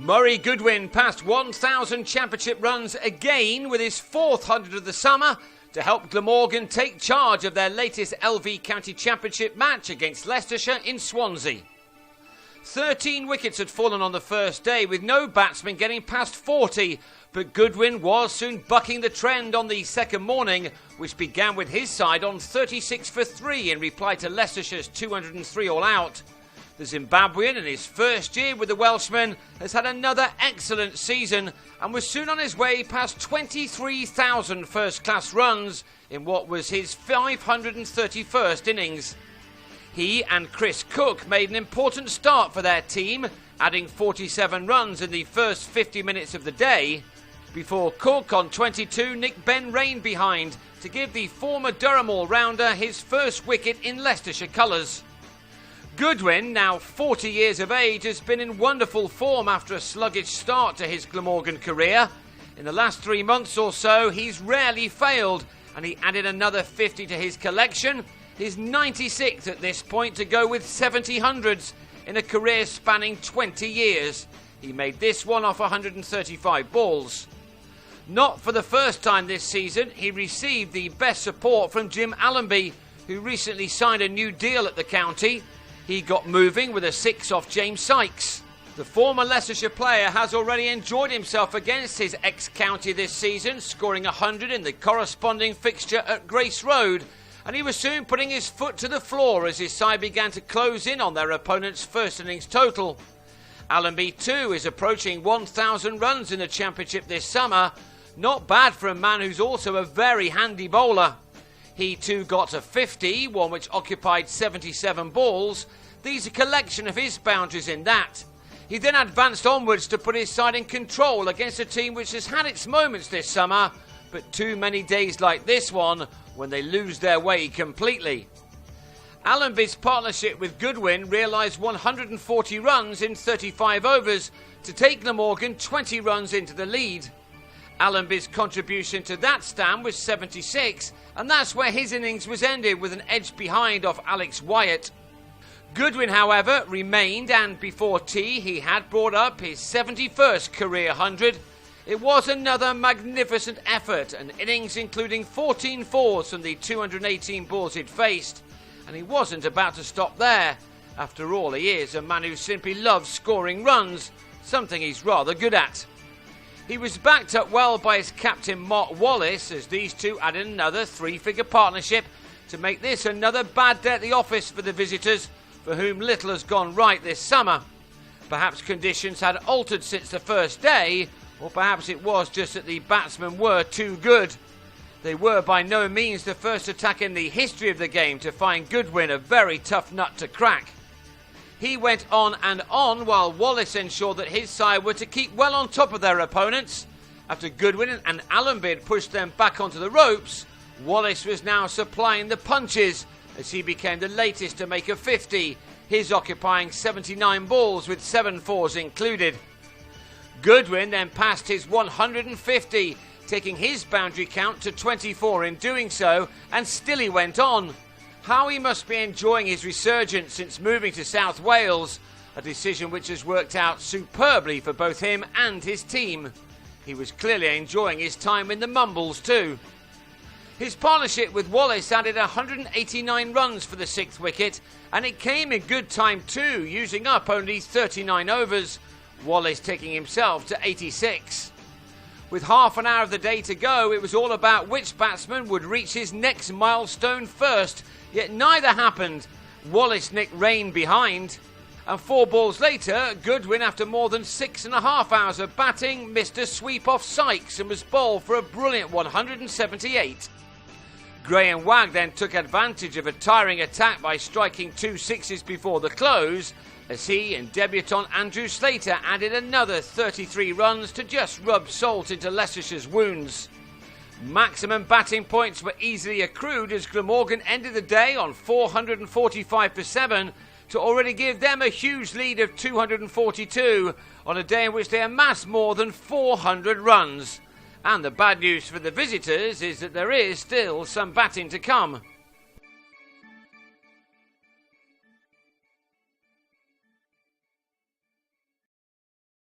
Murray Goodwin passed 1,000 championship runs again with his 400 of the summer to help Glamorgan take charge of their latest LV County Championship match against Leicestershire in Swansea. 13 wickets had fallen on the first day with no batsman getting past 40, but Goodwin was soon bucking the trend on the second morning, which began with his side on 36 for 3 in reply to Leicestershire's 203 all out. The Zimbabwean, in his first year with the Welshman, has had another excellent season and was soon on his way past 23,000 first-class runs in what was his 531st innings. He and Chris Cook made an important start for their team, adding 47 runs in the first 50 minutes of the day, before Cook on 22 nicked Ben Rain behind to give the former Durham all-rounder his first wicket in Leicestershire colours. Goodwin, now 40 years of age, has been in wonderful form after a sluggish start to his Glamorgan career. In the last 3 months or so, he's rarely failed, and he added another 50 to his collection, his 96th at this point to go with 70 hundreds in a career spanning 20 years. He made this one off 135 balls. Not for the first time this season, he received the best support from Jim Allenby, who recently signed a new deal at the county. He got moving with a 6 off James Sykes. The former Leicestershire player has already enjoyed himself against his ex-county this season, scoring 100 in the corresponding fixture at Grace Road, and he was soon putting his foot to the floor as his side began to close in on their opponent's first innings total. Allenby too is approaching 1,000 runs in the Championship this summer. Not bad for a man who's also a very handy bowler. He too got to 50, one which occupied 77 balls. These are a collection of his boundaries in that. He then advanced onwards to put his side in control against a team which has had its moments this summer, but too many days like this one when they lose their way completely. Allenby's partnership with Goodwin realised 140 runs in 35 overs to take Glamorgan 20 runs into the lead. Allenby's contribution to that stand was 76, and that's where his innings was ended with an edge behind off Alex Wyatt. Goodwin, however, remained, and before tea he had brought up his 71st career 100. It was another magnificent effort, an innings including 14 fours from the 218 balls he'd faced, and he wasn't about to stop there. After all, he is a man who simply loves scoring runs, something he's rather good at. He was backed up well by his captain Mark Wallace as these two added another 3-figure partnership to make this another bad day at the office for the visitors, for whom little has gone right this summer. Perhaps conditions had altered since the first day, or perhaps it was just that the batsmen were too good. They were by no means the first attack in the history of the game to find Goodwin a very tough nut to crack. He went on and on while Wallace ensured that his side were to keep well on top of their opponents. After Goodwin and Allenby had pushed them back onto the ropes, Wallace was now supplying the punches as he became the latest to make a 50, his occupying 79 balls with 7 fours included. Goodwin then passed his 150, taking his boundary count to 24 in doing so, and still he went on. How he must be enjoying his resurgence since moving to South Wales, a decision which has worked out superbly for both him and his team. He was clearly enjoying his time in the Mumbles too. His partnership with Wallace added 189 runs for the 6th wicket, and it came in good time too, using up only 39 overs, Wallace taking himself to 86. With half an hour of the day to go, it was all about which batsman would reach his next milestone first, yet neither happened. Wallace nicked Rain behind, and 4 balls later, Goodwin, after more than 6.5 hours of batting, missed a sweep off Sykes and was bowled for a brilliant 178. Gray and Wagg then took advantage of a tiring attack by striking 2 sixes before the close, as he and debutant Andrew Slater added another 33 runs to just rub salt into Leicestershire's wounds. Maximum batting points were easily accrued as Glamorgan ended the day on 445 for 7 to already give them a huge lead of 242 on a day in which they amassed more than 400 runs. And the bad news for the visitors is that there is still some batting to come.